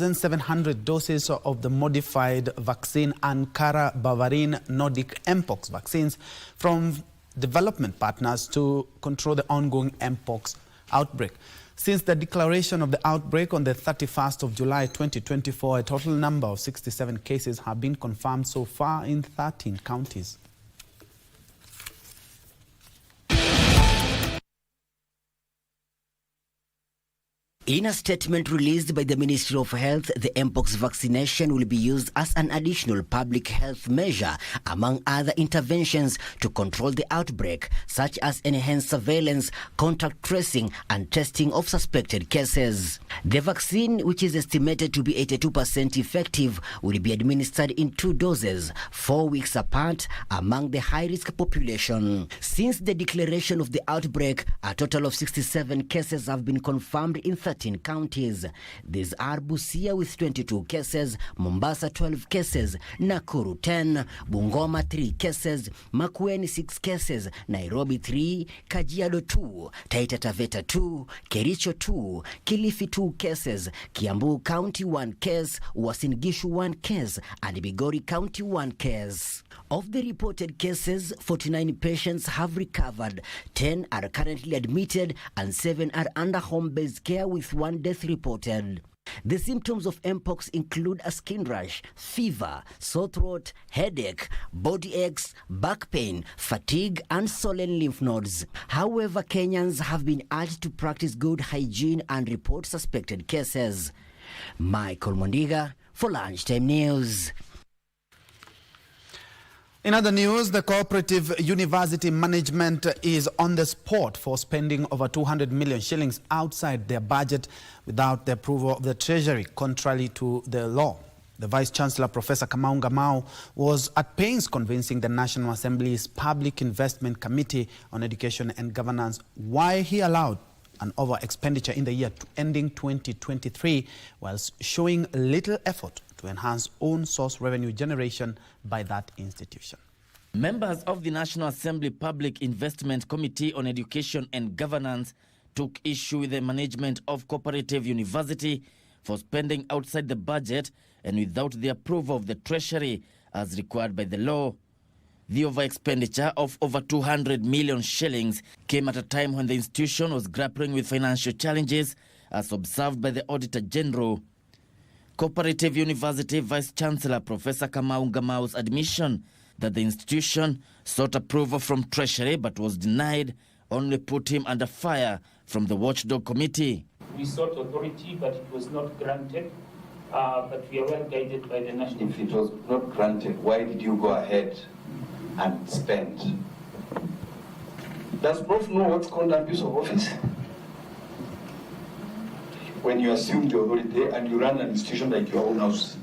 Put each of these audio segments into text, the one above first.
700 doses of the modified vaccine Ankara Bavarin Nordic Mpox vaccines from development partners to control the ongoing Mpox outbreak. Since the declaration of the outbreak on the 31st of July 2024, a total number of 67 cases have been confirmed so far in 13 counties. In a statement released by the Ministry of Health, the Mpox vaccination will be used as an additional public health measure, among other interventions to control the outbreak, such as enhanced surveillance, contact tracing, and testing of suspected cases. The vaccine, which is estimated to be 82% effective, will be administered in 2 doses, 4 weeks apart, among the high-risk population. Since the declaration of the outbreak, a total of 67 cases have been confirmed in 13 counties. These are Busia with 22 cases, Mombasa 12 cases, Nakuru 10, Bungoma 3 cases, Makueni 6 cases, Nairobi 3, Kajiado 2, Taita Taveta 2, Kericho 2, Kilifi 2 cases, Kiambu County 1 case, Uasin Gishu 1 case, and Migori County 1 case. Of the reported cases, 49 patients have recovered, 10 are currently admitted, and 7 are under home-based care with 1 death reported. The symptoms of Mpox include a skin rash, fever, sore throat, headache, body aches, back pain, fatigue, and swollen lymph nodes. However, Kenyans have been urged to practice good hygiene and report suspected cases. Michael Mondiga for Lunchtime News. In other news, the Cooperative University management is on the spot for spending over 200 million shillings outside their budget without the approval of the Treasury, contrary to the law. The Vice-Chancellor, Professor Kamau Ngamau, was at pains convincing the National Assembly's Public Investment Committee on Education and Governance why he allowed an over-expenditure in the year ending 2023, whilst showing little effort to enhance own source revenue generation by that institution. Members of the National Assembly Public Investment Committee on Education and Governance took issue with the management of Cooperative University for spending outside the budget and without the approval of the Treasury as required by the law. The over-expenditure of over 200 million shillings came at a time when the institution was grappling with financial challenges, as observed by the Auditor General. Cooperative University Vice-Chancellor Professor Kamau Ngamau's admission that the institution sought approval from Treasury but was denied only put him under fire from the Watchdog Committee. We sought authority, but it was not granted. But we are well guided by the national. If it was not granted, why did you go ahead and spend? Does Prof know what's called abuse of office? When you assume the authority and you run an institution like your own house,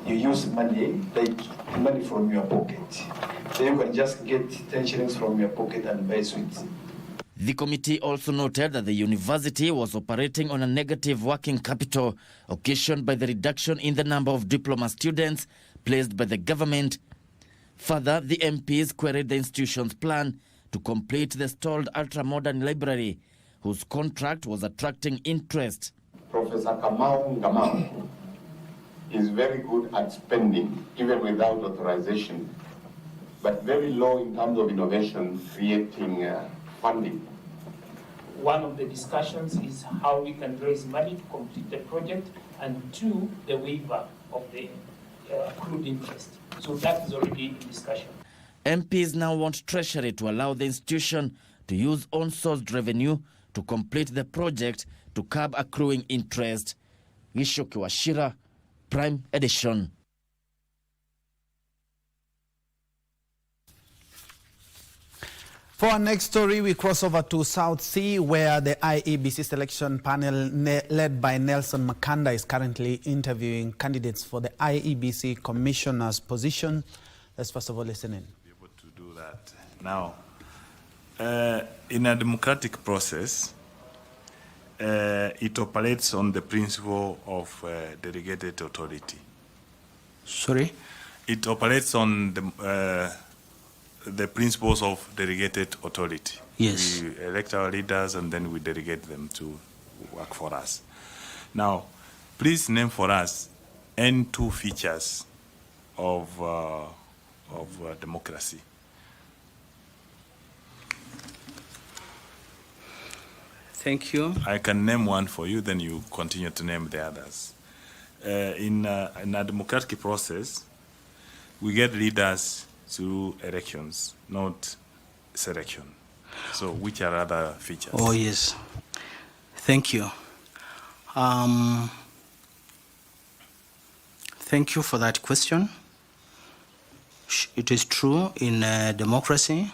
you use money, like money from your pocket. Then you can just get 10 shillings from your pocket and buy sweets. The committee also noted that the university was operating on a negative working capital occasioned by the reduction in the number of diploma students placed by the government. Further, the MPs queried the institution's plan to complete the stalled ultra-modern library, whose contract was attracting interest. Professor Kamau Ngamau is very good at spending, even without authorization, but very low in terms of innovation, creating funding. One of the discussions is how we can raise money to complete the project, and 2, the waiver of the accrued interest. So that is already in discussion. MPs now want Treasury to allow the institution to use own-sourced revenue to complete the project to curb accruing interest. Gishoki Washira, Prime Edition. For our next story, we cross over to South Sea, where the IEBC selection panel led by Nelson Makanda is currently interviewing candidates for the IEBC commissioner's position. Let's first of all listen in. Be able to do that. Now, in a democratic process, it operates on the principle of delegated authority. Sorry? It operates on the principles of delegated authority. Yes. We elect our leaders and then we delegate them to work for us. Now, please name for us any two features of democracy. Thank you. I can name one for you, then you continue to name the others. In a democratic process, we get leaders through elections, not selection. So which are other features? Oh, yes. Thank you. Thank you for that question. It is true, in democracy,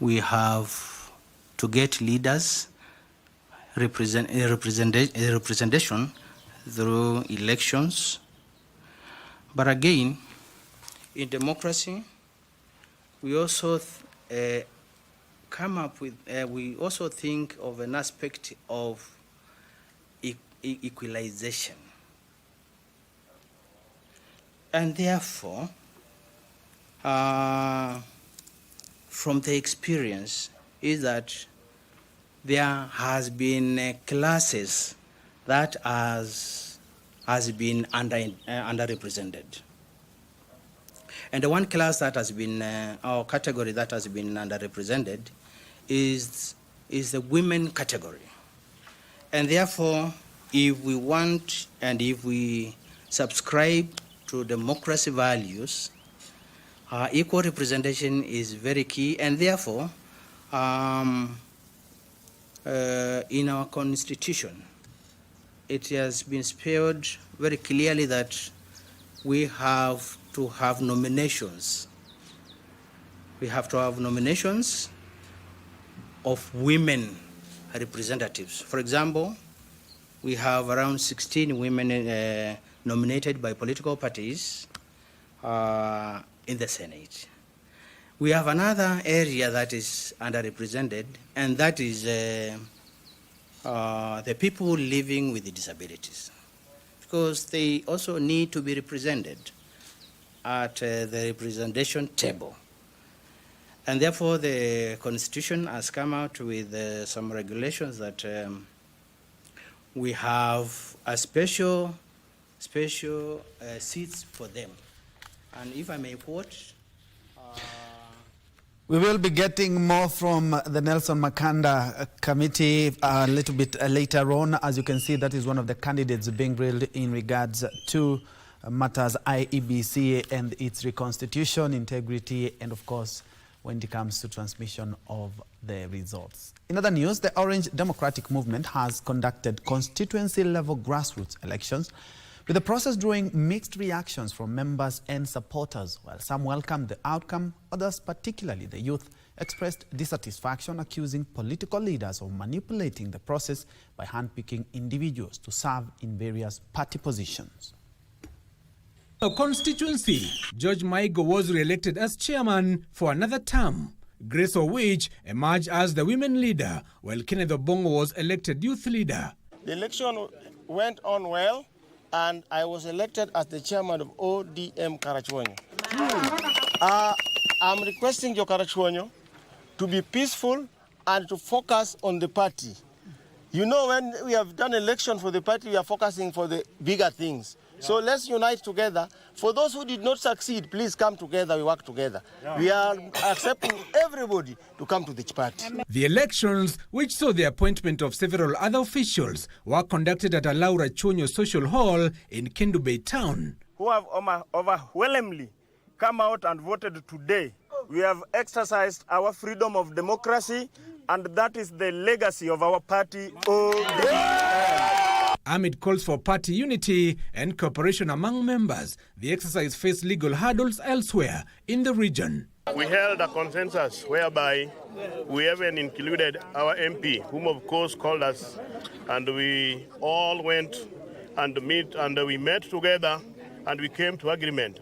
we have to get leaders, representation through elections. But again, in democracy, we also come up with, we also think of an aspect of equalization. And therefore, from the experience is that there has been classes that has been underrepresented. And the one class that has been, or category that has been underrepresented is the women category. And therefore, if we want and if we subscribe to democracy values, equal representation is very key. And therefore, in our constitution, it has been spelled very clearly that we have to have nominations. We have to have nominations of women representatives. For example, we have around 16 women nominated by political parties in the Senate. We have another area that is underrepresented, and that is the people living with disabilities, because they also need to be represented at the representation table. And therefore, the Constitution has come out with some regulations that we have a special seats for them. And if I may quote, we will be getting more from the Nelson Makanda committee a little bit later on. As you can see, that is one of the candidates being grilled in regards to matters IEBC and its reconstitution, integrity, and of course, when it comes to transmission of the results. In other news, the Orange Democratic Movement has conducted constituency-level grassroots elections, with the process drawing mixed reactions from members and supporters. While some welcomed the outcome, others, particularly the youth, expressed dissatisfaction, accusing political leaders of manipulating the process by handpicking individuals to serve in various party positions. A constituency, George Maigo was re-elected as chairman for another term, Grace of which emerged as the women leader, while Kenneth Obongo was elected youth leader. The election went on well, and I was elected as the chairman of ODM Karachuonyo. I'm requesting Joe Karachuonyo to be peaceful and to focus on the party. You know, when we have done election for the party, we are focusing for the bigger things. So let's unite together. For those who did not succeed, please come together, we work together. We are accepting everybody to come to the party. The elections, which saw the appointment of several other officials, were conducted at a Laura Chonyo Social Hall in Kendu Bay Town. Who have overwhelmingly come out and voted today. We have exercised our freedom of democracy, and that is the legacy of our party, ODM. Amid calls for party unity and cooperation among members, the exercise faced legal hurdles elsewhere in the region. We held a consensus whereby we even included our MP, whom of course called us, and we all went and we met together and we came to agreement.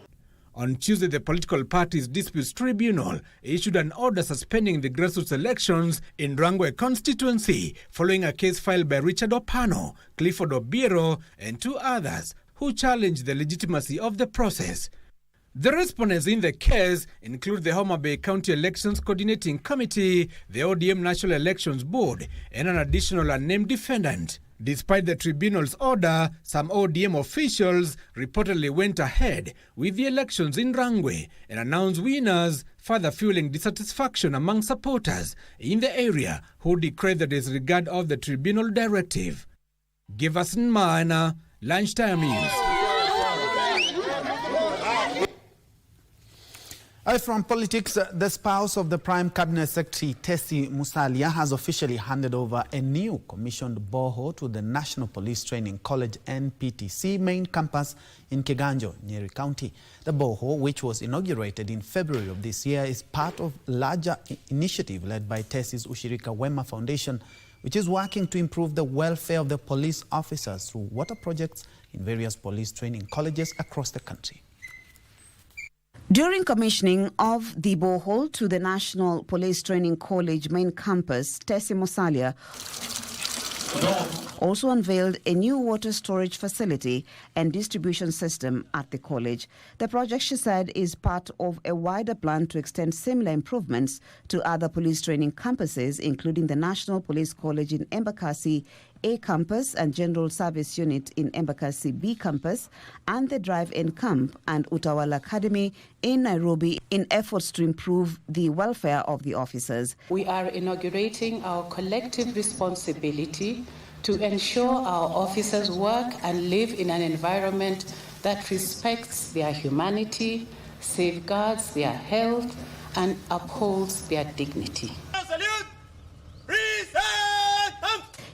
On Tuesday, the Political Parties Disputes Tribunal issued an order suspending the grassroots elections in Rangwe constituency following a case filed by Richard Opano, Clifford Obiero, and two others who challenged the legitimacy of the process. The respondents in the case include the Homa Bay County Elections Coordinating Committee, the ODM National Elections Board, and an additional unnamed defendant. Despite the tribunal's order, some ODM officials reportedly went ahead with the elections in Rangwe and announced winners, further fueling dissatisfaction among supporters in the area who declared the disregard of the tribunal directive. Giverson Maina, Lunchtime News. From politics, the spouse of the Prime Cabinet Secretary, Tessie Musalia, has officially handed over a new commissioned borehole to the National Police Training College NPTC main campus in Kiganjo, Njue County. The borehole, which was inaugurated in February of this year, is part of a larger initiative led by Tessie's Ushirika Wema Foundation, which is working to improve the welfare of the police officers through water projects in various police training colleges across the country. During commissioning of the borehole to the National Police Training College main campus, Tessie Musalia also unveiled a new water storage facility and distribution system at the college. The project, she said, is part of a wider plan to extend similar improvements to other police training campuses, including the National Police College in Embakasi A campus and General Service Unit in Embakasi B campus, and the Drive-In Camp and Utawala Academy in Nairobi, in efforts to improve the welfare of the officers. We are inaugurating our collective responsibility to ensure our officers work and live in an environment that respects their humanity, safeguards their health, and upholds their dignity.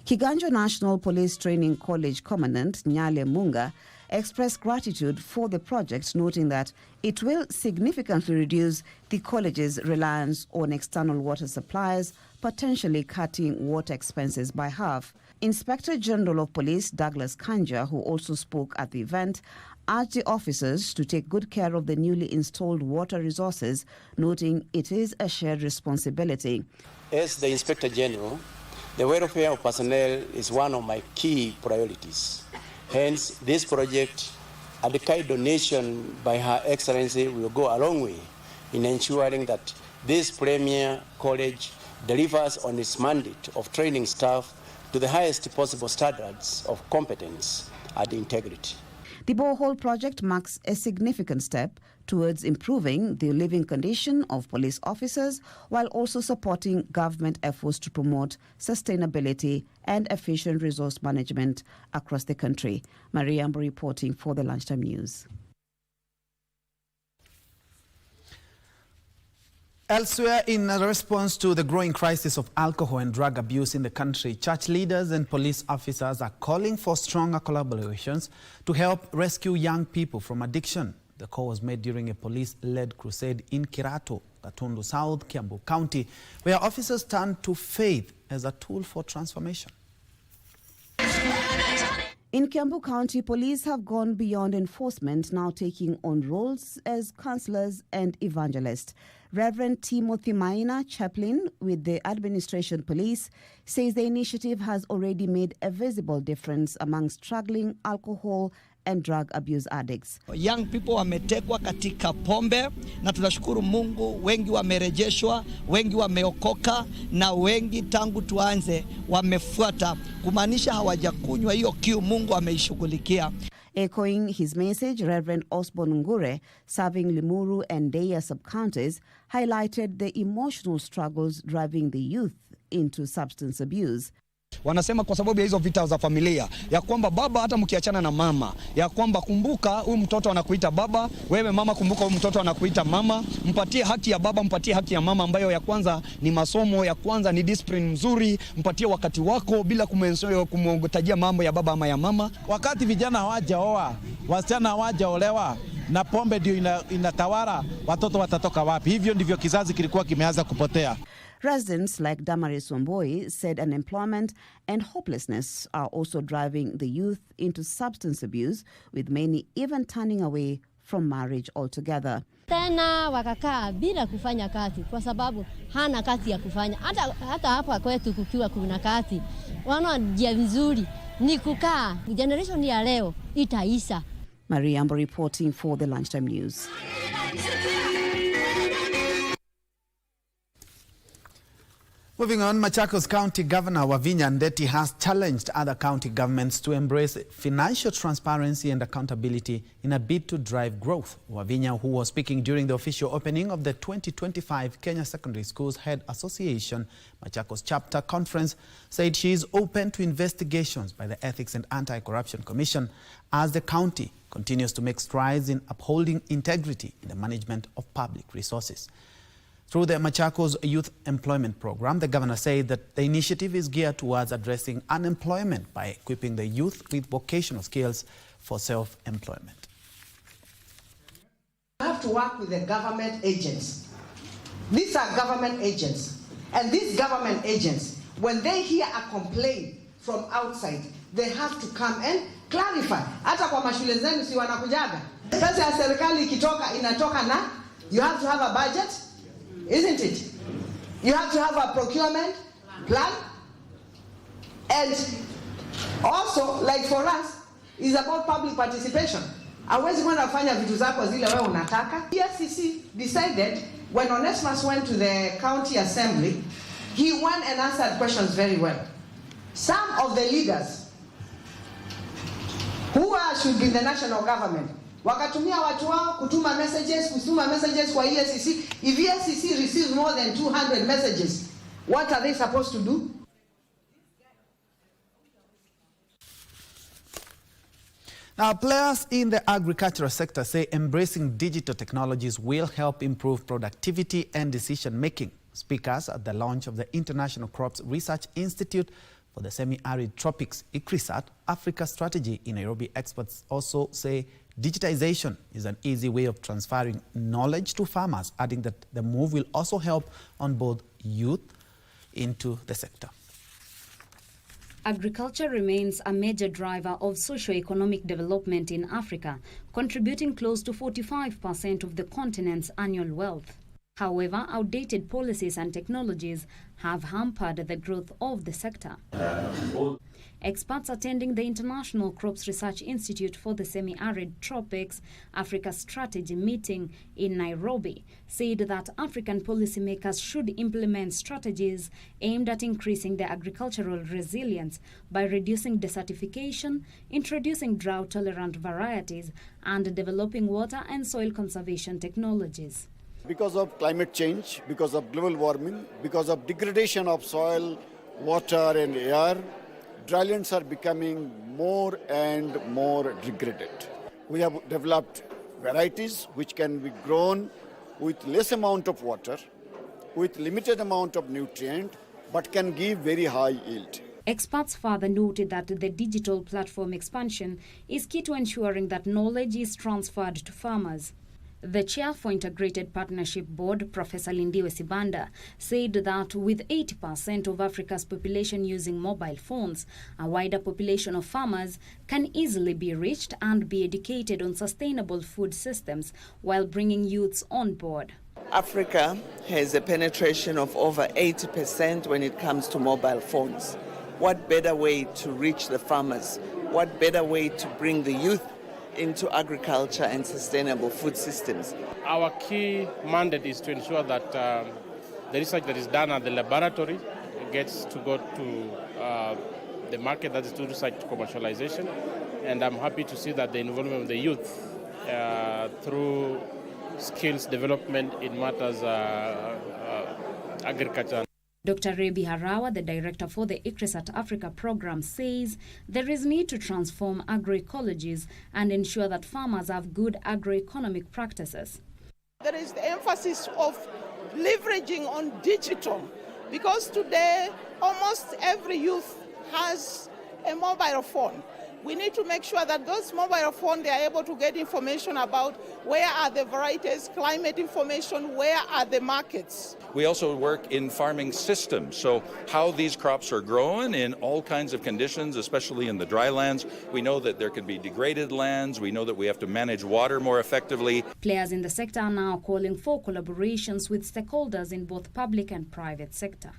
Kiganjo National Police Training College Commandant Nyale Munga expressed gratitude for the project, noting that it will significantly reduce the college's reliance on external water supplies, potentially cutting water expenses by half. Inspector General of Police Douglas Kanja, who also spoke at the event, urged the officers to take good care of the newly installed water resources, noting it is a shared responsibility. As the Inspector General, the welfare of personnel is one of my key priorities. Hence, this project, a decade donation by Her Excellency, will go a long way in ensuring that this premier college delivers on its mandate of training staff to the highest possible standards of competence and integrity. The borehole project marks a significant step towards improving the living condition of police officers, while also supporting government efforts to promote sustainability and efficient resource management across the country. Maria Ambo reporting for the Lunchtime News. Elsewhere, in response to the growing crisis of alcohol and drug abuse in the country, church leaders and police officers are calling for stronger collaborations to help rescue young people from addiction. The call was made during a police-led crusade in Kirato, Gatundu South, Kiambu County, where officers turned to faith as a tool for transformation. In Kiambu County, police have gone beyond enforcement, now taking on roles as counselors and evangelists. Reverend Timothy Maina, chaplain with the Administration Police, says the initiative has already made a visible difference among struggling alcohol and drug abuse addicts. Young people wametekwa katika pombe, na tunashukuru Mungu, wengi wamerejeshwa, wengi wameokoka, na wengi tangu tuanze wamefuata, kumaanisha hawajakunywa hiyo kiu Mungu ameishughulikia. Echoing his message, Reverend Osborne Ngure, serving Limuru and Deya sub-counties, highlighted the emotional struggles driving the youth into substance abuse. Wanasema kwa sababu ya hizo vita za familia, ya kwamba baba hata mkiachana na mama, ya kwamba kumbuka huyu mtoto anakuita baba, wewe mama kumbuka huyu mtoto anakuita mama, mpatie haki ya baba, mpatie haki ya mama, ambayo ya kwanza ni masomo, ya kwanza ni discipline nzuri, mpatie wakati wako bila kumtajia mambo ya baba ama ya mama. Wakati vijana hawajaoa, wasichana hawajaolewa, na pombe ndio inatawala, watoto watatoka wapi? Hivyo ndivyo kizazi kilikuwa kimeanza kupotea. Residents like Damaris Wamboi said unemployment and hopelessness are also driving the youth into substance abuse, with many even turning away from marriage altogether. Tena wakakaa bila kufanya kazi kwa sababu hana kazi ya kufanya. Hata hapa kwetu kukiwa kuna kazi, wanaojia vizuri ni kukaa. Generation ya leo itaisha. Maria Ambo reporting for the Lunchtime News. Moving on, Machakos County Governor Wavinya Ndeti has challenged other county governments to embrace financial transparency and accountability in a bid to drive growth. Wavinya, who was speaking during the official opening of the 2025 Kenya Secondary Schools Head Association Machakos Chapter Conference, said she is open to investigations by the Ethics and Anti-Corruption Commission as the county continues to make strides in upholding integrity in the management of public resources. Through the Machakos Youth Employment Program, the governor said that the initiative is geared towards addressing unemployment by equipping the youth with vocational skills for self-employment. You have to work with the government agents. These are government agents. And these government agents, when they hear a complaint from outside, they have to come and clarify. Hata kwa mashule zenu si wanakujaga. Pesa ya serikali ikitoka inatoka na, you have to have a budget. Isn't it? You have to have a procurement plan. And also, like for us, it's about public participation. Hawezi kwenda kufanya vitu zako zile wewe unataka. EFCC decided, when Onesmus went to the county assembly, he went and answered questions very well. Some of the leaders who should be in the national government, wakatumia watu wao kutuma messages kwa EFCC. If EFCC receives more than 200 messages, what are they supposed to do? Now, players in the agricultural sector say embracing digital technologies will help improve productivity and decision-making. Speakers at the launch of the International Crops Research Institute for the Semi-Arid Tropics ICRISAT Africa Strategy in Nairobi, experts also say digitization is an easy way of transferring knowledge to farmers, adding that the move will also help on both youth into the sector. Agriculture remains a major driver of socio-economic development in Africa, contributing close to 45% of the continent's annual wealth. However, outdated policies and technologies have hampered the growth of the sector. Experts attending the International Crops Research Institute for the Semi-Arid Tropics Africa Strategy meeting in Nairobi said that African policymakers should implement strategies aimed at increasing the agricultural resilience by reducing desertification, introducing drought-tolerant varieties, and developing water and soil conservation technologies. Because of climate change, because of global warming, because of degradation of soil, water and air, drylands are becoming more and more degraded. We have developed varieties which can be grown with less amount of water, with limited amount of nutrient, but can give very high yield. Experts further noted that the digital platform expansion is key to ensuring that knowledge is transferred to farmers. The chair for Integrated Partnership Board, Professor Njue Sibanda, said that with 80% of Africa's population using mobile phones, a wider population of farmers can easily be reached and be educated on sustainable food systems while bringing youths on board. Africa has a penetration of over 80% when it comes to mobile phones. What better way to reach the farmers? What better way to bring the youth into agriculture and sustainable food systems? Our key mandate is to ensure that the research that is done at the laboratory gets to go to the market, that is to research to commercialization. And I'm happy to see that the involvement of the youth through skills development in matters agriculture. Dr. Rebi Harawa, the director for the ICRISAT Africa program, says there is need to transform agroecologies and ensure that farmers have good agroeconomic practices. There is the emphasis of leveraging on digital, because today almost every youth has a mobile phone. We need to make sure that those mobile phones, they are able to get information about where are the varieties, climate information, where are the markets. We also work in farming systems, so how these crops are grown in all kinds of conditions, especially in the dry lands. We know that there can be degraded lands. We know that we have to manage water more effectively. Players in the sector are now calling for collaborations with stakeholders in both public and private sector.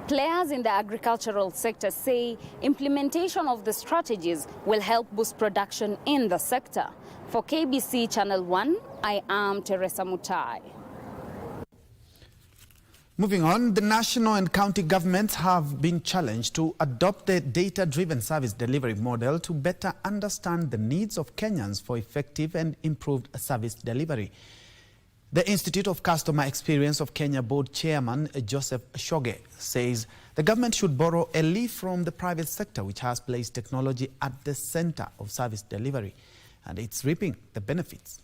Players in the agricultural sector say implementation of the strategies will help boost production in the sector. For KBC Channel 1, I am Teresa Mutai. Moving on, the national and county governments have been challenged to adopt the data-driven service delivery model to better understand the needs of Kenyans for effective and improved service delivery. The Institute of Customer Experience of Kenya Board Chairman Joseph Shoge says the government should borrow a leaf from the private sector, which has placed technology at the center of service delivery, and it's reaping the benefits.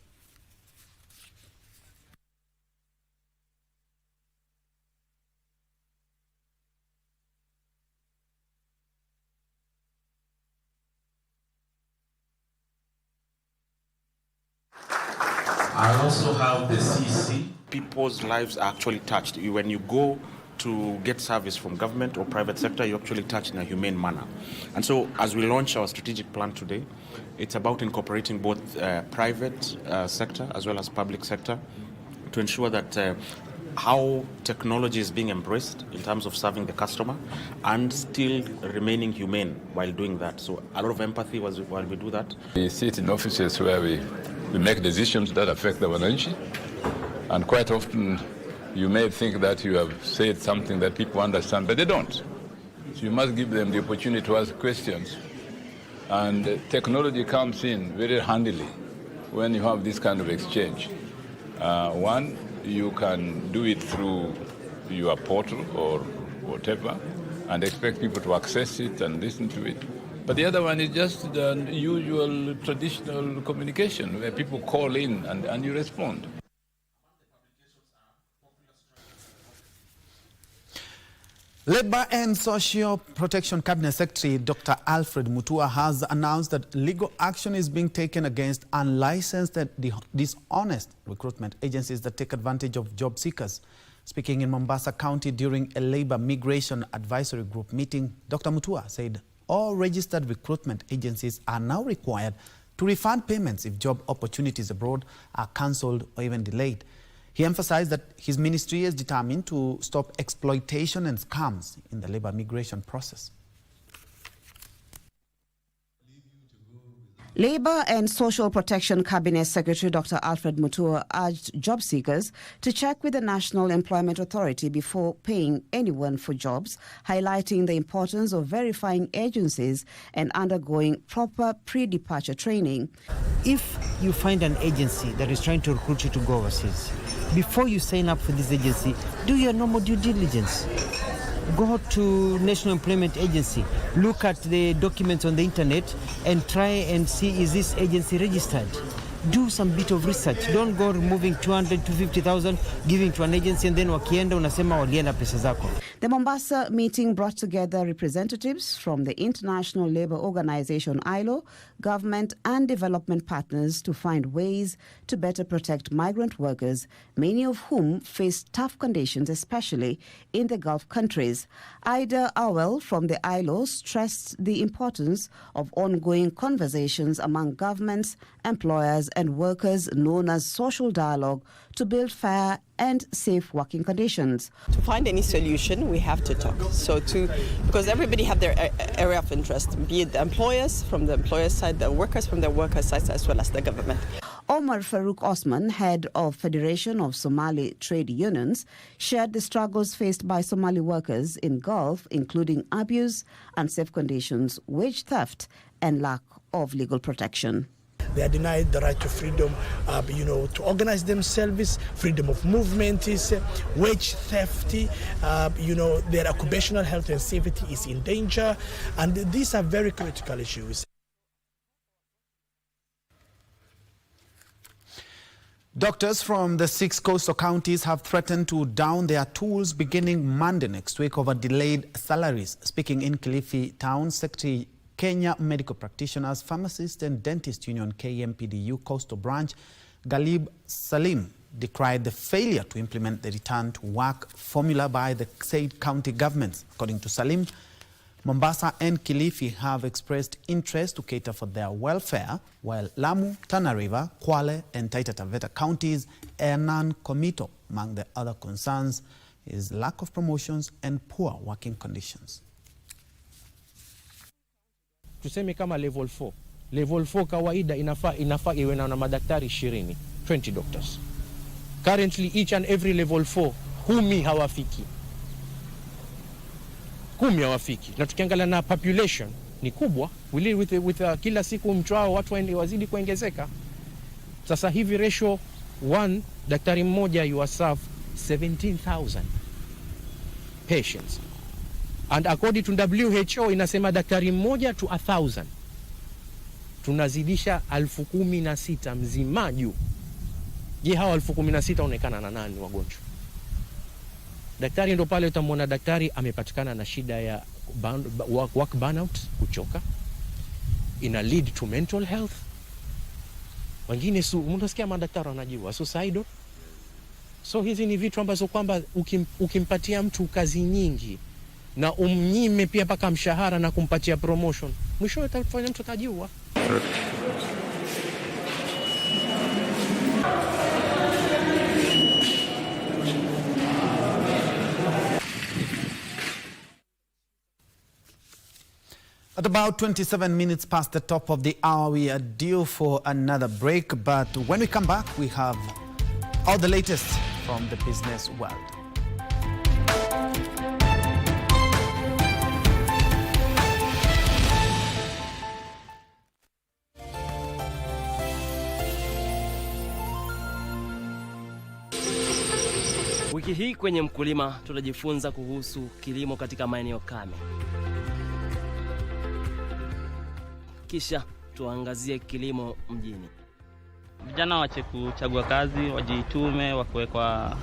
I also have the CC. People's lives are actually touched. When you go to get service from government or private sector, you actually touch in a humane manner. And so as we launch our strategic plan today, it's about incorporating both private sector as well as public sector to ensure that how technology is being embraced in terms of serving the customer and still remaining humane while doing that. So a lot of empathy while we do that. We sit in offices where we make decisions that affect the wananchi, and quite often you may think that you have said something that people understand, but they don't. So you must give them the opportunity to ask questions. And technology comes in very handily when you have this kind of exchange. One, you can do it through your portal or whatever and expect people to access it and listen to it. But the other one is just the usual traditional communication where people call in and you respond. Labour and Social Protection Cabinet Secretary Dr. Alfred Mutua has announced that legal action is being taken against unlicensed and dishonest recruitment agencies that take advantage of job seekers. Speaking in Mombasa County during a Labour Migration Advisory Group meeting, Dr. Mutua said all registered recruitment agencies are now required to refund payments if job opportunities abroad are cancelled or even delayed. He emphasized that his ministry is determined to stop exploitation and scams in the labour migration process. Labour and Social Protection Cabinet Secretary Dr. Alfred Mutua urged job seekers to check with the National Employment Authority before paying anyone for jobs, highlighting the importance of verifying agencies and undergoing proper pre-departure training. If you find an agency that is trying to recruit you to go overseas, before you sign up for this agency, do your normal due diligence. Go to National Employment Agency, look at the documents on the internet and try and see, is this agency registered? Do some bit of research. Don't go removing 200 to 50,000, giving to an agency and then wakienda unasema walienda pesa zako. The Mombasa meeting brought together representatives from the International Labour Organization ILO, government and development partners to find ways to better protect migrant workers, many of whom face tough conditions, especially in the Gulf countries. Ida Awell from the ILO stressed the importance of ongoing conversations among governments, employers and workers, known as social dialogue, to build fair and safe working conditions. To find any solution, we have to talk. Because everybody have their area of interest, be it the employers from the employer's side, the workers from the workers' side, as well as the government. Omar Farouk Osman, head of Federation of Somali Trade Unions, shared the struggles faced by Somali workers in Gulf, including abuse, unsafe conditions, wage theft, and lack of legal protection. They are denied the right to freedom, to organize themselves, freedom of movement, wage theft, their occupational health and safety is in danger. And these are very critical issues. Doctors from the 6 coastal counties have threatened to down their tools beginning Monday next week over delayed salaries. Speaking in Kilifi Town, Secretary Kenya Medical Practitioners, Pharmacists and Dentist Union KMPDU Coastal Branch, Galib Salim, decried the failure to implement the return to work formula by the said county governments. According to Salim, Mombasa and Kilifi have expressed interest to cater for their welfare, while Lamu, Tana River, Kwale and Taita Taveta counties are non-committal. Among the other concerns is lack of promotions and poor working conditions. Tuseme kama level 4. Level 4 kawaida inafaa iwe na madaktari 20 doctors. Currently each and every level 4 10 hawafiki. 10 hawafiki. Na tukiangalia na population ni kubwa, we live with kila siku mchwao watu wazidi kuongezeka. Sasa hivi ratio 1 daktari mmoja you serve 17,000 patients. And according to WHO inasema daktari mmoja to 1,000. Tunazidisha 16,000 mzima juu. Je, hawa 16,000 waonekana na nani wagonjwa? Daktari ndo pale utamwona daktari amepatikana na shida ya work burnout, kuchoka. Ina lead to mental health. Wengine unasikia madaktari wanajiua suicidal. So hizi ni vitu ambazo kwamba ukimpatia mtu kazi nyingi na umnyime pia paka mshahara na kumpatia promotion, mwisho utafanya mtu tajiua. At about 27 minutes past the top of the hour, we are due for another break. But when we come back, we have all the latest from the business world. Wiki hii kwenye Mkulima tutajifunza kuhusu kilimo katika maeneo kame. Kisha tuangazie kilimo mjini. Vijana waache kuchagua kazi, wajitume, wakoe kwa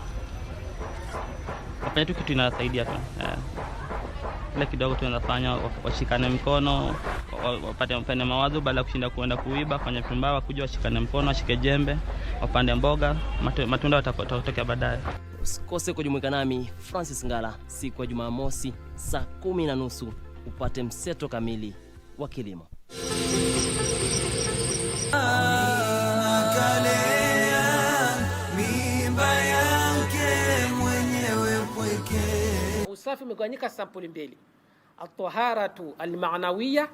wafanye tu kitu inasaidia tu. Kile kidogo tunafanya, washikane mkono, wapate mawazo badala kushinda kuenda kuiba, fanya pumbawa, kuja washikane mkono, washike jembe, wapande mboga, matunda yatatokea baadaye. Usikose kujumuika nami Francis Ngala siku ya Jumamosi saa 10:30 upate mseto kamili wa kilimo. Usafi umegawanyika sampuli mbili: at-taharatu al-ma'nawiyya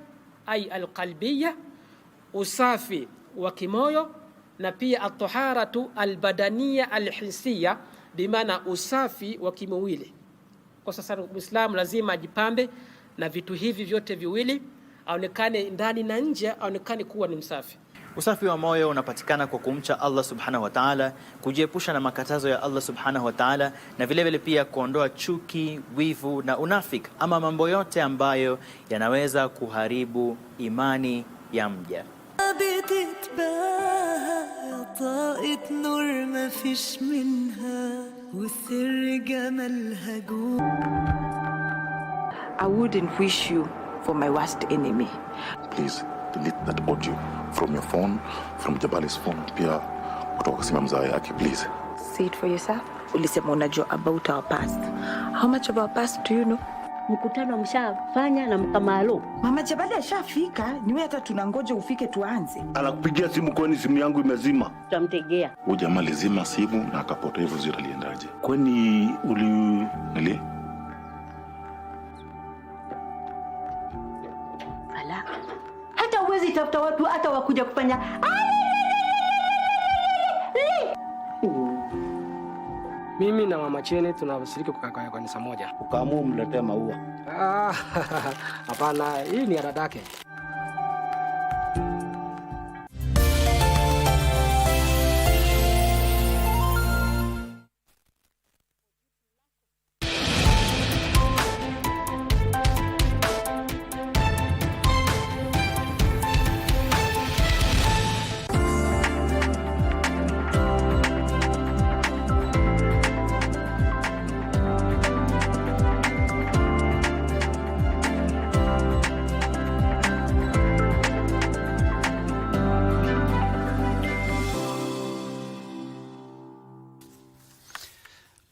ay al-qalbiyya, usafi wa kimoyo, na pia at-taharatu al-badaniyya al-hissiyya, bimaana usafi wa kimwili. Kwa sasa Muislamu lazima ajipambe na vitu hivi vyote viwili, aonekane ndani na nje, aonekane kuwa ni msafi. Usafi wa moyo unapatikana kwa kumcha Allah subhanahu wa ta'ala, kujiepusha na makatazo ya Allah subhanahu wa ta'ala, na vile vile pia kuondoa chuki, wivu na unafiki, ama mambo yote ambayo yanaweza kuharibu imani ya mja. I wouldn't wish you for my worst enemy. Please delete that audio from your phone, from Jabali's phone, pia kutoka simu mzao yake, please. Say it for yourself. Ulisema unajua about our past. How much of our past do you know? Mkutano mshafanya na mkamalo. Mama Jabali ashafika, ni wewe hata tunangoja ufike tuanze. Anakupigia simu kwani simu yangu imezima? Tutamtegea. Huyu jamaa alizima simu na akapotea hivyo, zira aliendaje? Kwani nili hata uwezi tafuta watu hata wakuja kufanya Mimi na Mama Chene tunashiriki kwa kanisa moja. Ukaamua mletee maua? Hapana, hii ni adadake.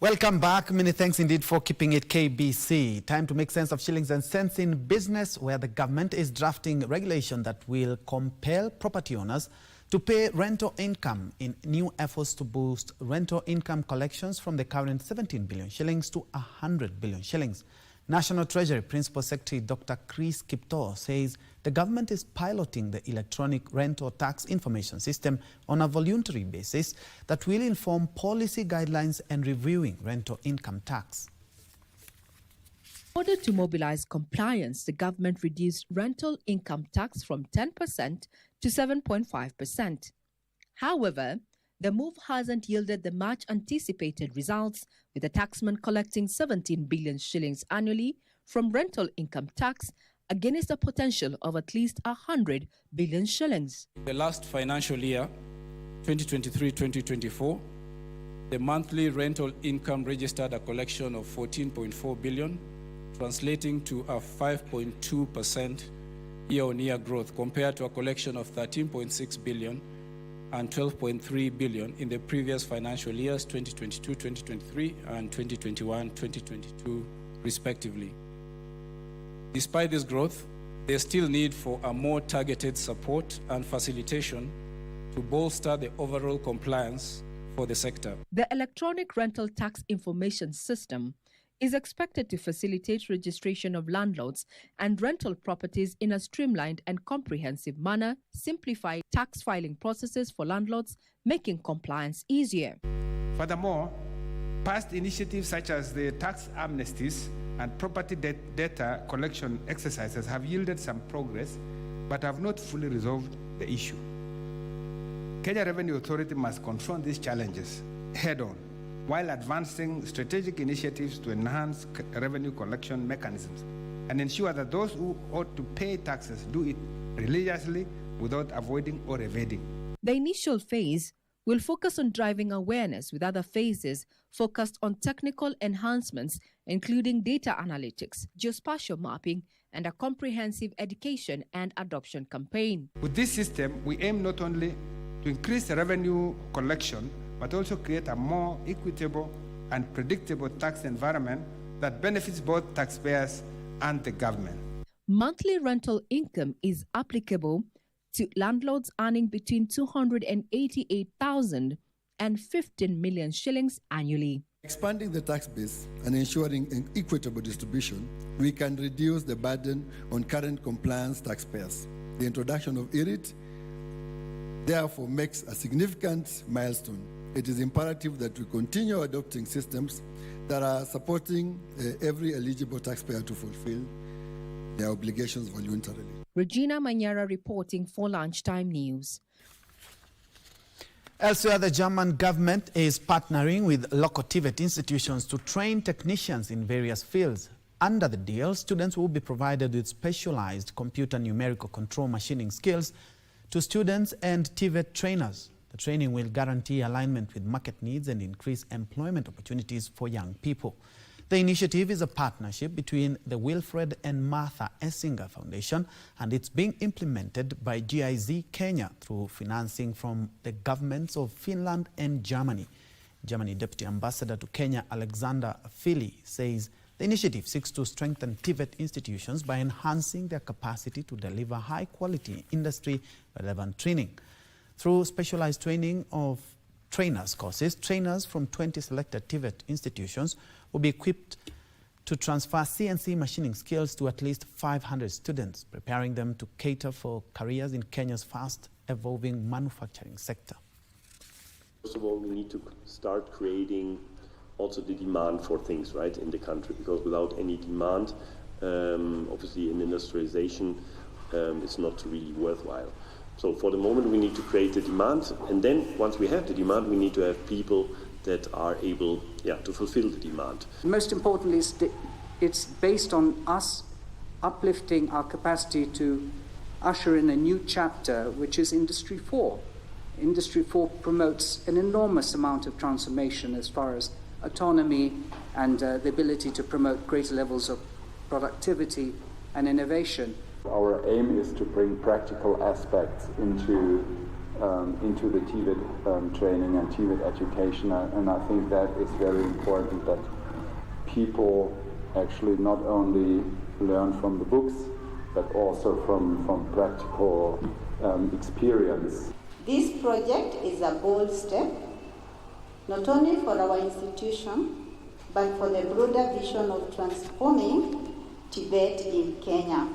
Welcome back. Many thanks indeed for keeping it KBC. Time to make sense of shillings and cents in business, where the government is drafting regulation that will compel property owners to pay rental income in new efforts to boost rental income collections from the current 17 billion shillings to 100 billion shillings. National Treasury Principal Secretary Dr. Chris Kiptoo says the government is piloting the electronic rental tax information system on a voluntary basis that will inform policy guidelines and reviewing rental income tax. In order to mobilize compliance, the government reduced rental income tax from 10% to 7.5%. However, the move hasn't yielded the much anticipated results, with the taxman collecting 17 billion shillings annually from rental income tax against a potential of at least 100 billion shillings. The last financial year, 2023-2024, the monthly rental income registered a collection of 14.4 billion, translating to a 5.2% year-on-year growth compared to a collection of 13.6 billion and 12.3 billion in the previous financial years, 2022-2023 and 2021-2022, respectively. Despite this growth, there's still need for a more targeted support and facilitation to bolster the overall compliance for the sector. The electronic rental tax information system is expected to facilitate registration of landlords and rental properties in a streamlined and comprehensive manner, simplify tax filing processes for landlords, making compliance easier. Furthermore, past initiatives such as the tax amnesties and property data collection exercises have yielded some progress, but have not fully resolved the issue. Kenya Revenue Authority must confront these challenges head-on, while advancing strategic initiatives to enhance revenue collection mechanisms and ensure that those who ought to pay taxes do it religiously without avoiding or evading. The initial phase will focus on driving awareness, with other phases focused on technical enhancements, including data analytics, geospatial mapping, and a comprehensive education and adoption campaign. With this system, we aim not only to increase the revenue collection, but also create a more equitable and predictable tax environment that benefits both taxpayers and the government. Monthly rental income is applicable to landlords earning between 288,000 and 15 million shillings annually. Expanding the tax base and ensuring an equitable distribution, we can reduce the burden on current compliance taxpayers. The introduction of IRIT therefore makes a significant milestone. It is imperative that we continue adopting systems that are supporting every eligible taxpayer to fulfill their obligations voluntarily. Regina Manyara reporting for Lunchtime News. Elsewhere, the German government is partnering with local TVET institutions to train technicians in various fields. Under the deal, students will be provided with specialized computer numerical control machining skills to students and TVET trainers. The training will guarantee alignment with market needs and increase employment opportunities for young people. The initiative is a partnership between the Wilfred and Martha Essinger Foundation, and it's being implemented by GIZ Kenya through financing from the governments of Finland and Germany. Germany Deputy Ambassador to Kenya, Alexander Fili, says the initiative seeks to strengthen TVET institutions by enhancing their capacity to deliver high-quality industry-relevant training. Through specialized training of trainers courses, trainers from 20 selected TVET institutions will be equipped to transfer CNC machining skills to at least 500 students, preparing them to cater for careers in Kenya's fast-evolving manufacturing sector. First of all, we need to start creating also the demand for things, right, in the country, because without any demand, obviously in industrialization, it's not really worthwhile. So for the moment, we need to create the demand, and then once we have the demand, we need to have people that are able to fulfill the demand. Most importantly, it's based on us uplifting our capacity to usher in a new chapter, which is Industry 4. Industry 4 promotes an enormous amount of transformation as far as autonomy and the ability to promote greater levels of productivity and innovation. Our aim is to bring practical aspects into the TVET training and TVET education, and I think that is very important, that people actually not only learn from the books, but also from practical experience. This project is a bold step, not only for our institution, but for the broader vision of transforming Tibet in Kenya.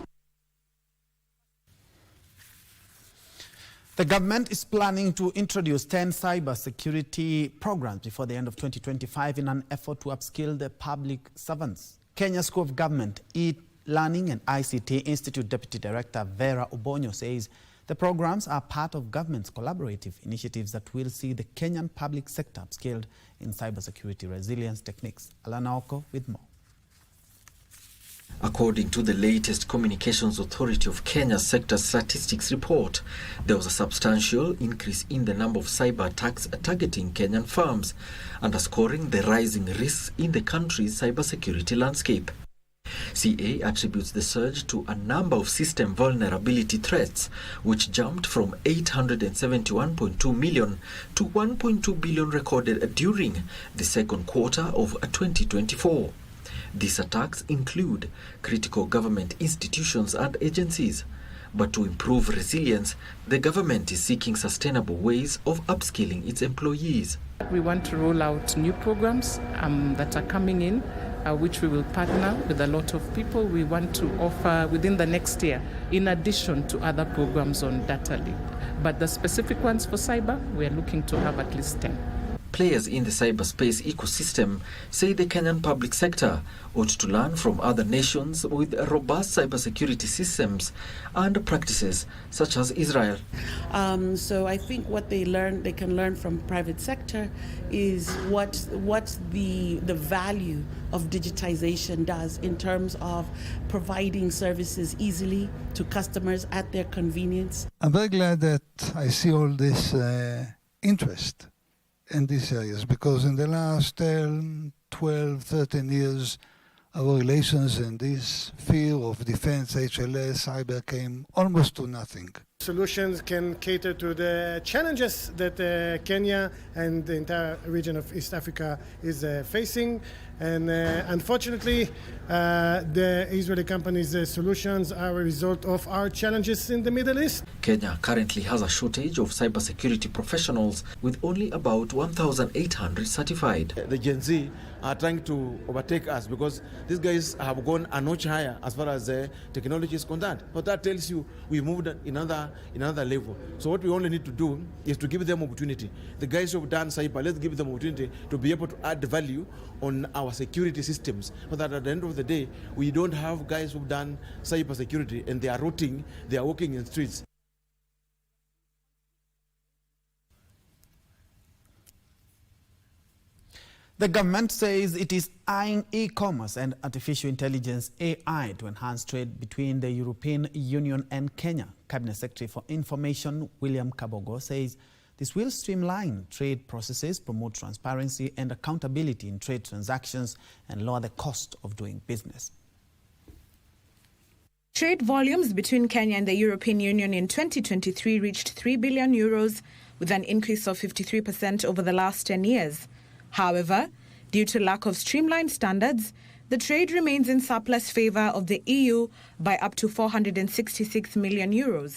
The government is planning to introduce 10 cybersecurity programs before the end of 2025 in an effort to upskill the public servants. Kenya School of Government, E-Learning and ICT Institute Deputy Director Vera Obonyo says the programs are part of government's collaborative initiatives that will see the Kenyan public sector upskilled in cybersecurity resilience techniques. Alana Oko with more. According to the latest Communications Authority of Kenya Sector Statistics report, there was a substantial increase in the number of cyber attacks targeting Kenyan firms, underscoring the rising risks in the country's cybersecurity landscape. CA attributes the surge to a number of system vulnerability threats, which jumped from 871.2 million to 1.2 billion recorded during the second quarter of 2024. These attacks include critical government institutions and agencies. But to improve resilience, the government is seeking sustainable ways of upskilling its employees. We want to roll out new programs that are coming in, which we will partner with a lot of people. We want to offer within the next year, in addition to other programs on data lead. But the specific ones for cyber, we are looking to have at least 10. Players in the cyberspace ecosystem say the Kenyan public sector ought to learn from other nations with robust cybersecurity systems and practices such as Israel. So I think what they can learn from private sector is what the value of digitization does in terms of providing services easily to customers at their convenience. I'm very glad that I see all this interest in these areas, because in the last 10, 12, 13 years, our relations in this field of defense, HLS, cyber came almost to nothing. Solutions can cater to the challenges that Kenya and the entire region of East Africa is facing. And unfortunately, the Israeli companies' solutions are a result of our challenges in the Middle East. Kenya currently has a shortage of cybersecurity professionals with only about 1,800 certified. The Gen Z are trying to overtake us because these guys have gone a notch higher as far as technology is concerned. But that tells you we moved in another level. So what we only need to do is to give them opportunity. The guys who have done cyber, let's give them opportunity to be able to add value on our security systems, so that at the end of the day, we don't have guys who've done cyber security and they are rotting, they are walking in streets. The government says it is eyeing e-commerce and artificial intelligence AI to enhance trade between the European Union and Kenya. Cabinet Secretary for Information William Kabogo says this will streamline trade processes, promote transparency and accountability in trade transactions, and lower the cost of doing business. Trade volumes between Kenya and the European Union in 2023 reached €3 billion, with an increase of 53% over the last 10 years. However, due to lack of streamlined standards, the trade remains in surplus favor of the EU by up to €466 million.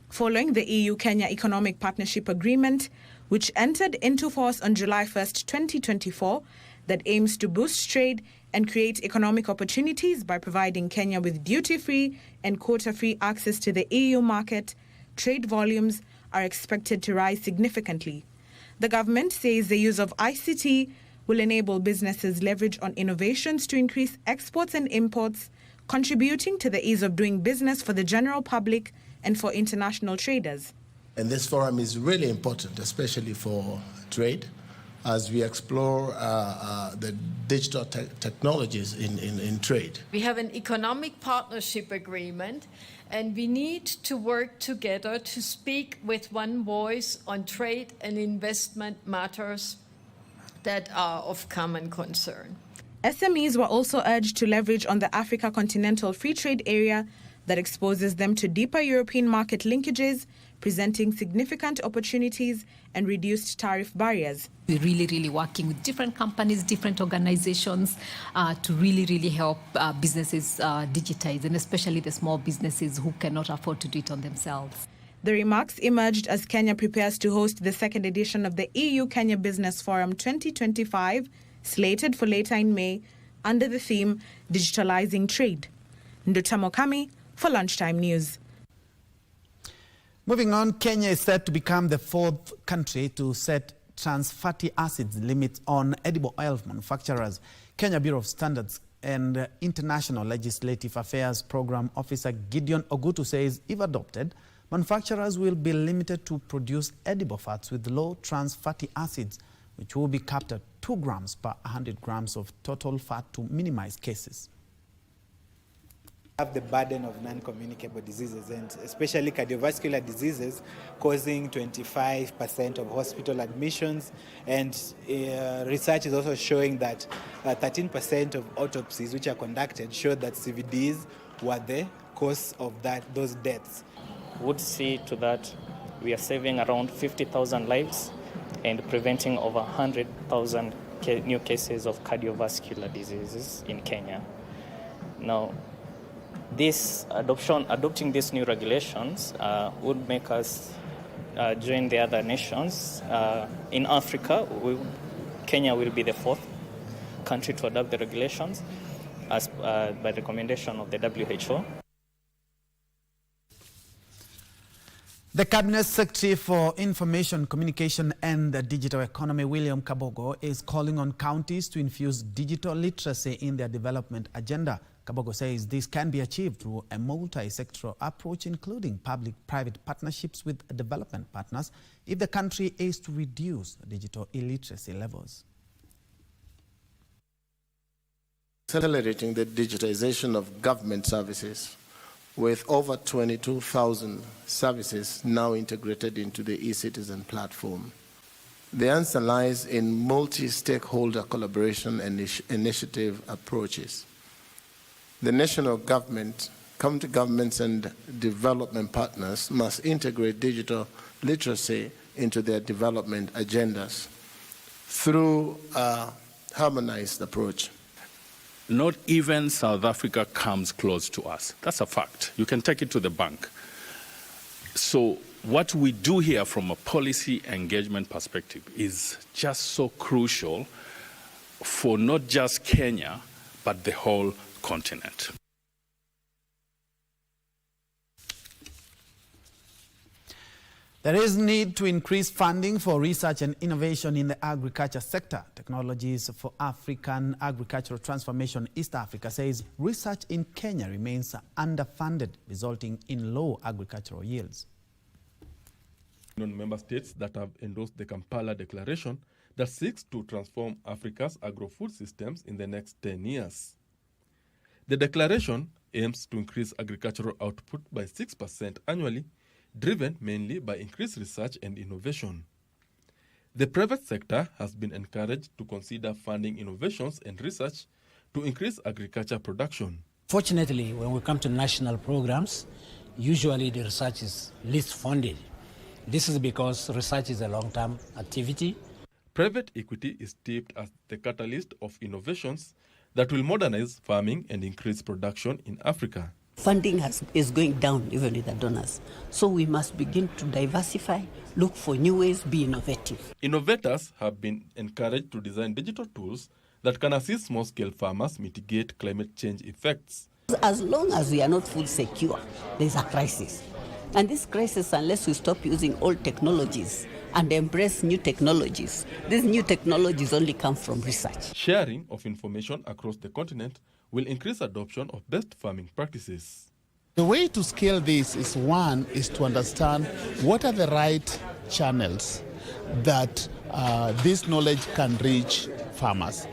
Following the EU-Kenya Economic Partnership Agreement, which entered into force on July 1, 2024, that aims to boost trade and create economic opportunities by providing Kenya with duty-free and quota-free access to the EU market, trade volumes are expected to rise significantly. The government says the use of ICT will enable businesses leverage on innovations to increase exports and imports, contributing to the ease of doing business for the general public and for international traders. And this forum is really important, especially for trade, as we explore the digital technologies in trade. We have an economic partnership agreement, and we need to work together to speak with one voice on trade and investment matters that are of common concern. SMEs were also urged to leverage on the Africa Continental Free Trade Area that exposes them to deeper European market linkages, presenting significant opportunities and reduced tariff barriers. We're really working with different companies, different organizations to really help businesses digitize, and especially the small businesses who cannot afford to do it on themselves. The remarks emerged as Kenya prepares to host the second edition of the EU-Kenya Business Forum 2025, slated for later in May under the theme Digitalizing Trade. Nduta Mokami for Lunchtime News. Moving on, Kenya is set to become the 4th country to set trans fatty acids limits on edible oil manufacturers. Kenya Bureau of Standards and International Legislative Affairs Program Officer Gideon Ogutu says if adopted, manufacturers will be limited to produce edible fats with low trans fatty acids, which will be capped at 2 grams per 100 grams of total fat to minimize cases. Have the burden of non-communicable diseases, and especially cardiovascular diseases, causing 25% of hospital admissions. And research is also showing that 13% of autopsies which are conducted show that CVDs were the cause of those deaths. Would see to that we are saving around 50,000 lives and preventing over 100,000 new cases of cardiovascular diseases in Kenya. Now, adopting these new regulations would make us join the other nations. In Africa, Kenya will be the 4th country to adopt the regulations as by recommendation of the WHO. The Cabinet Secretary for Information, Communication and the Digital Economy, William Kabogo, is calling on counties to infuse digital literacy in their development agenda. Kabogo says this can be achieved through a multi-sectoral approach, including public-private partnerships with development partners, if the country is to reduce digital illiteracy levels. Accelerating the digitization of government services, with over 22,000 services now integrated into the eCitizen platform. The answer lies in multi-stakeholder collaboration and initiative approaches. The national government, county governments and development partners must integrate digital literacy into their development agendas through a harmonized approach. Not even South Africa comes close to us. That's a fact. You can take it to the bank. So what we do here from a policy engagement perspective is just so crucial for not just Kenya, but the whole continent. There is need to increase funding for research and innovation in the agriculture sector. Technologies for African Agricultural Transformation East Africa says research in Kenya remains underfunded, resulting in low agricultural yields. Member states that have endorsed the Kampala Declaration that seeks to transform Africa's agro-food systems in the next 10 years. The declaration aims to increase agricultural output by 6% annually, driven mainly by increased research and innovation. The private sector has been encouraged to consider funding innovations and research to increase agriculture production. Fortunately, when we come to national programs, usually the research is least funded. This is because research is a long-term activity. Private equity is tipped as the catalyst of innovations that will modernize farming and increase production in Africa. Funding is going down even with the donors. So we must begin to diversify, look for new ways, be innovative. Innovators have been encouraged to design digital tools that can assist small-scale farmers mitigate climate change effects. As long as we are not food secure, there's a crisis. And this crisis, unless we stop using old technologies and embrace new technologies, these new technologies only come from research. Sharing of information across the continent will increase adoption of best farming practices. The way to scale this is to understand what are the right channels that this knowledge can reach farmers.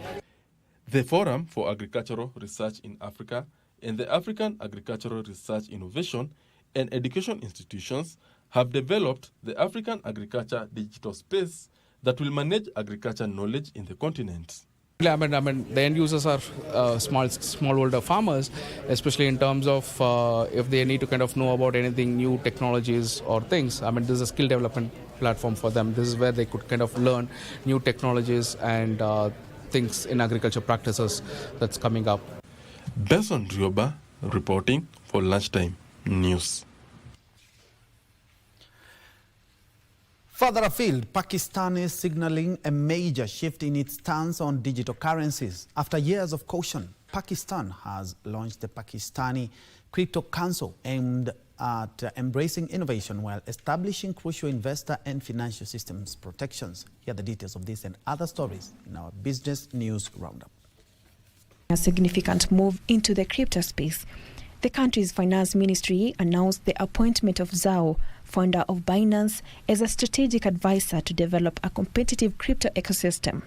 The Forum for Agricultural Research in Africa and the African Agricultural Research Innovation and Education Institutions have developed the African Agriculture Digital Space that will manage agriculture knowledge in the continent. I mean, the end users are smallholder farmers, especially in terms of if they need to kind of know about anything, new technologies or things. I mean, this is a skill development platform for them. This is where they could kind of learn new technologies and things in agriculture practices that's coming up. Benson Rioba reporting for Lunchtime News. Further afield, Pakistan is signaling a major shift in its stance on digital currencies. After years of caution, Pakistan has launched the Pakistani Crypto Council aimed at embracing innovation while establishing crucial investor and financial systems protections. Here are the details of this and other stories in our Business News Roundup. A significant move into the crypto space. The country's finance ministry announced the appointment of Zhao, founder of Binance, as a strategic advisor to develop a competitive crypto ecosystem.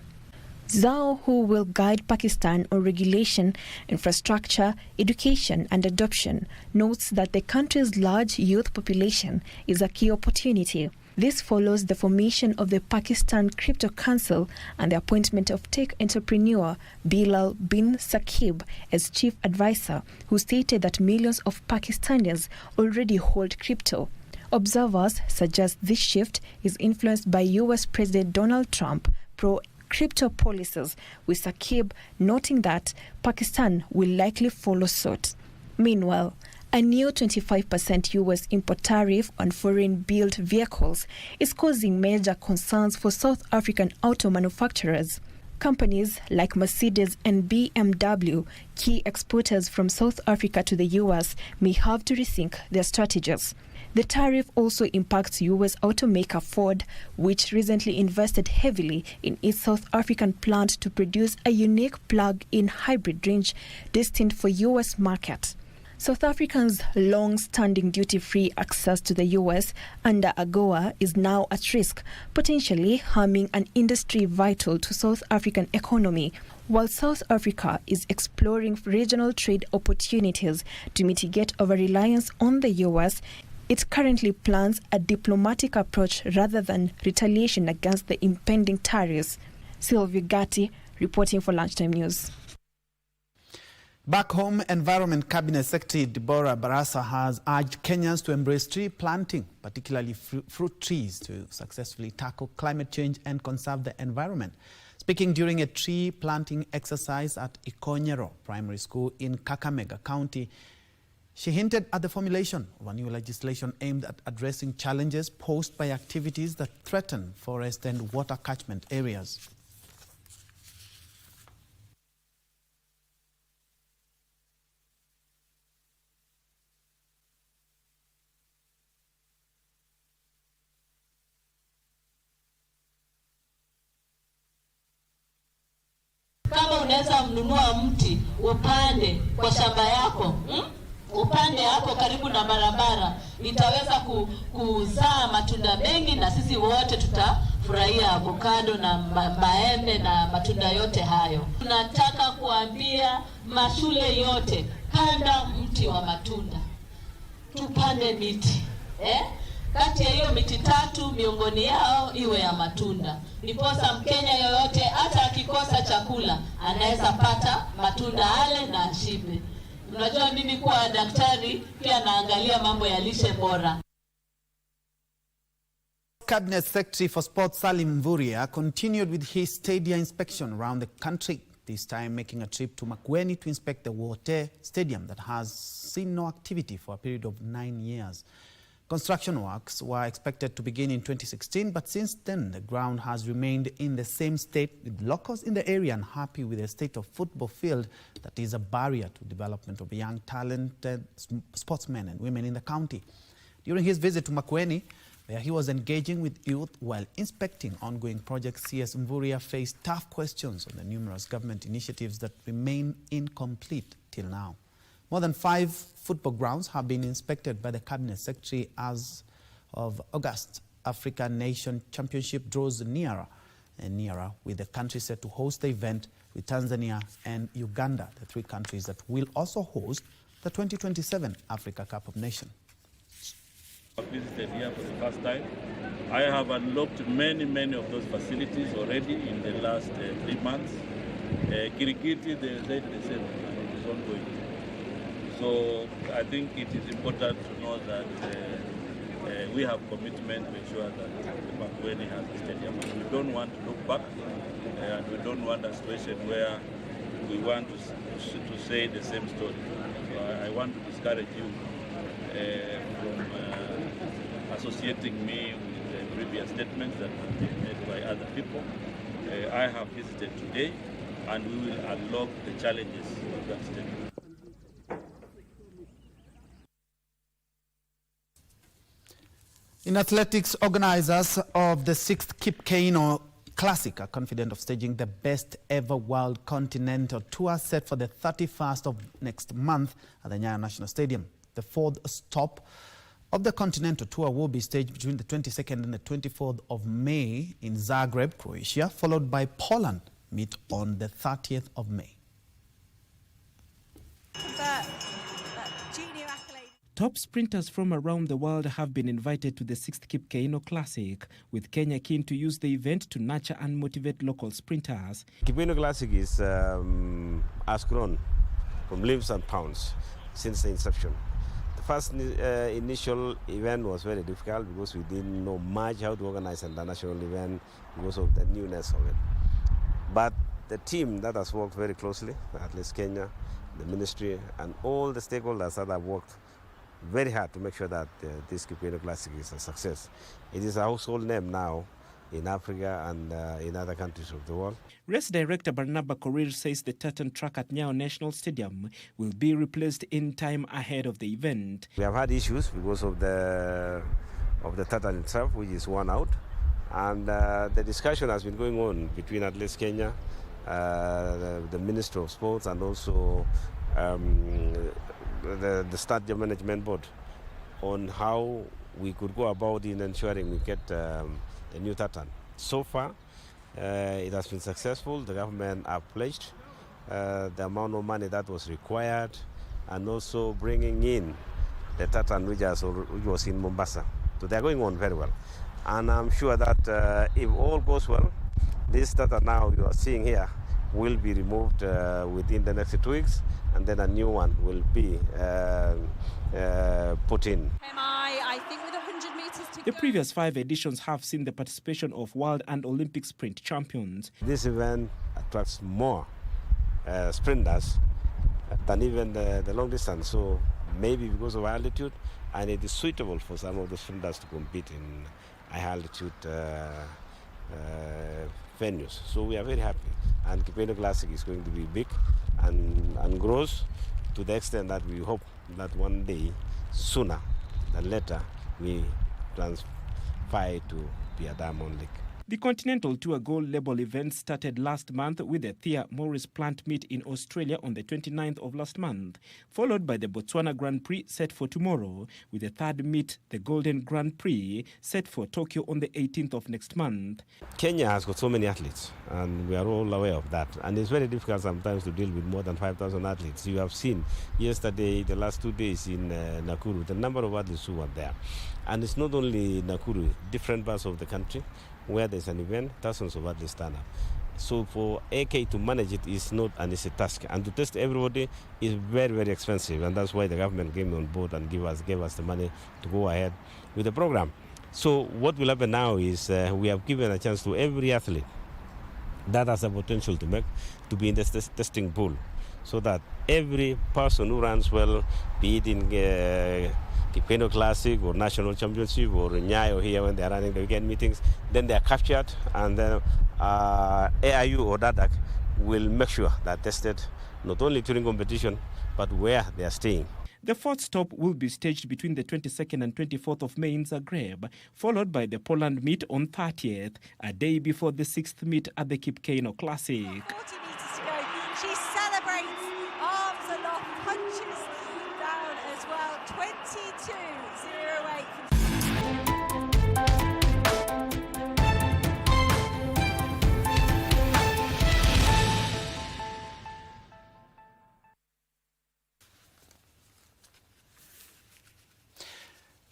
Zhao, who will guide Pakistan on regulation, infrastructure, education and adoption, notes that the country's large youth population is a key opportunity. This follows the formation of the Pakistan Crypto Council and the appointment of tech entrepreneur Bilal bin Saqib as chief advisor, who stated that millions of Pakistanis already hold crypto. Observers suggest this shift is influenced by US President Donald Trump pro-crypto policies, with Saqib noting that Pakistan will likely follow suit. Meanwhile, a new 25% US import tariff on foreign-built vehicles is causing major concerns for South African auto manufacturers. Companies like Mercedes and BMW, key exporters from South Africa to the US, may have to rethink their strategies. The tariff also impacts US automaker Ford, which recently invested heavily in its South African plant to produce a unique plug-in hybrid range destined for US market. South Africans' long-standing duty-free access to the US under AGOA is now at risk, potentially harming an industry vital to South African economy. While South Africa is exploring regional trade opportunities to mitigate over-reliance on the US, it currently plans a diplomatic approach rather than retaliation against the impending tariffs. Sylvia Gatti, reporting for Lunchtime News. Back home, Environment Cabinet Secretary Deborah Barasa has urged Kenyans to embrace tree planting, particularly fruit trees, to successfully tackle climate change and conserve the environment. Speaking during a tree planting exercise at Ikonyero Primary School in Kakamega County, she hinted at the formulation of a new legislation aimed at addressing challenges posed by activities that threaten forest and water catchment areas. Kama unaweza mnunua mti upande kwa shamba yako, upande hapo karibu na barabara, itaweza kuzaa matunda mengi na sisi wote tutafurahia avocado na maembe na matunda yote hayo. Tunataka kuambia mashule yote, panda mti wa matunda. Tupande miti. Kati ya hiyo miti 3 miongoni yao iwe ya matunda. Niposa Mkenya yoyote hata akikosa chakula anaweza pata matunda ale na ashibe. Unajua mimi kuwa daktari pia naangalia mambo ya lishe bora. Cabinet Secretary for Sports Salim Mvurya continued with his stadia inspection around the country, this time making a trip to Makueni to inspect the Wote Stadium that has seen no activity for a period of 9 years. Construction works were expected to begin in 2016, but since then the ground has remained in the same state, with locals in the area unhappy with the state of football field that is a barrier to development of young talented sportsmen and women in the county. During his visit to Makueni, where he was engaging with youth while inspecting ongoing projects, CS Mvurya faced tough questions on the numerous government initiatives that remain incomplete till now. More than 5 football grounds have been inspected by the Cabinet Secretary as of August. African Nation Championship draws nearer and nearer, with the country set to host the event with Tanzania and Uganda, the 3 countries that will also host the 2027 Africa Cup of Nations. I visited here for the first time. I have unlocked many of those facilities already in the last 3 months. Kirikiti, they said the same, and it is ongoing. So I think it is important to know that we have commitment to ensure that Makueni has a stadium. We don't want to look back, and we don't want a situation where we want to say the same story. So I want to discourage you from associating me with previous statements that have been made by other people. I have visited today, and we will unlock the challenges of that statement. In athletics, organizers of the 6th Kipkeino Classic are confident of staging the best ever World Continental Tour set for the 31st of next month at the Njue National Stadium. The fourth stop of the Continental Tour will be staged between the 22nd and the 24th of May in Zagreb, Croatia, followed by Poland, meet on the 30th of May. Top sprinters from around the world have been invited to the 6th Kipkeino Classic, with Kenya keen to use the event to nurture and motivate local sprinters. Kipkeino Classic is has grown from leaps and pounds since the inception. The first initial event was very difficult because we didn't know much how to organize an international event because of the newness of it. But the team that has worked very closely, at least Kenya, the ministry, and all the stakeholders that have worked very hard to make sure that this Kipkeino Classic is a success. It is a household name now in Africa and in other countries of the world. Race director Barnaba Korir says the tartan track at Njue National Stadium will be replaced in time ahead of the event. We have had issues because of the tartan itself, which is worn out, and the discussion has been going on between at least Kenya, the Minister of Sports, and also the Stadium Management Board on how we could go about in ensuring we get the new tartan. So far, it has been successful. The government have pledged the amount of money that was required, and also bringing in the tartan which was in Mombasa. So they are going on very well. And I'm sure that if all goes well, this tartan now you are seeing here will be removed within the next 2 weeks, and then a new one will be put in. The previous 5 editions have seen the participation of world and Olympic sprint champions. This event attracts more sprinters than even the long distance, so maybe because of altitude, and it is suitable for some of the sprinters to compete in high altitude venues. So we are very happy, and Kipkeino Classic is going to be big and grows to the extent that we hope that one day, sooner than later, we transfer to be a Diamond League. The Continental Tour Gold Label event started last month with the Thea Morris plant meet in Australia on the 29th of last month, followed by the Botswana Grand Prix set for tomorrow, with the third meet, the Golden Grand Prix, set for Tokyo on the 18th of next month. Kenya has got so many athletes, and we are all aware of that. And it's very difficult sometimes to deal with more than 5,000 athletes. You have seen yesterday, the last 2 days in Nakuru, the number of athletes who were there. And it's not only Nakuru, different parts of the country where there's an event, thousands of athletes stand up. So for AK to manage it is not an easy task, and to test everybody is very, very expensive, and that's why the government came on board and gave us the money to go ahead with the program. So what will happen now is we have given a chance to every athlete that has the potential to be in the testing pool, so that every person who runs well, be it in Kipkeino Classic or National Championship or Njue or here when they are running the weekend meetings, then they are captured, and then AIU or DADAC will make sure they are tested not only during competition but where they are staying. The fourth stop will be staged between the 22nd and 24th of May in Zagreb, followed by the Poland meet on 30th, a day before the 6th meet at the Kipkeino Classic. 40 metres to go. She celebrates, arms aloft, punches down as well. 22.08.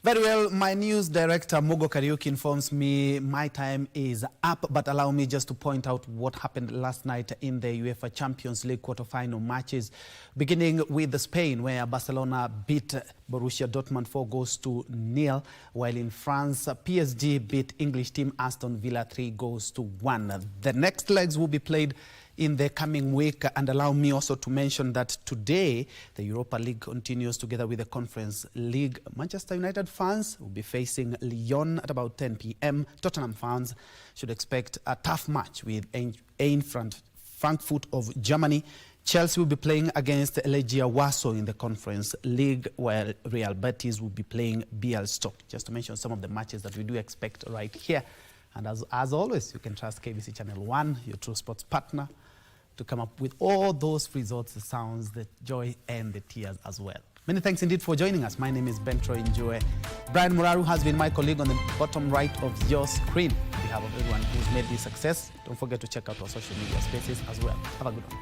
Very well, my news director Mugo Kariuki informs me my time is up, but allow me just to point out what happened last night in the UEFA Champions League quarter-final matches, beginning with Spain, where Barcelona beat Borussia Dortmund 4-0, while in France, PSG beat English team Aston Villa 3-1. The next legs will be played in the coming week. And allow me also to mention that today, the Europa League continues together with the Conference League. Manchester United fans will be facing Lyon at about 10 p.m. Tottenham fans should expect a tough match with Eintracht Frankfurt of Germany. Chelsea will be playing against Legia Warsaw in the Conference League, while Real Betis will be playing Bielefeld. Just to mention some of the matches that we do expect right here. And as always, you can trust KBC Channel 1, your true sports partner, to come up with all those results, the sounds, the joy, and the tears as well. Many thanks indeed for joining us. My name is Njue. Brian Muraru has been my colleague on the bottom right of your screen. On behalf of everyone who's made this success, don't forget to check out our social media spaces as well. Have a good one.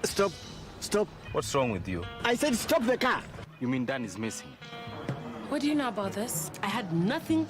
Stop. Stop. What's wrong with you? I said stop the car. You mean Dan is missing? What do you know about this? I had nothing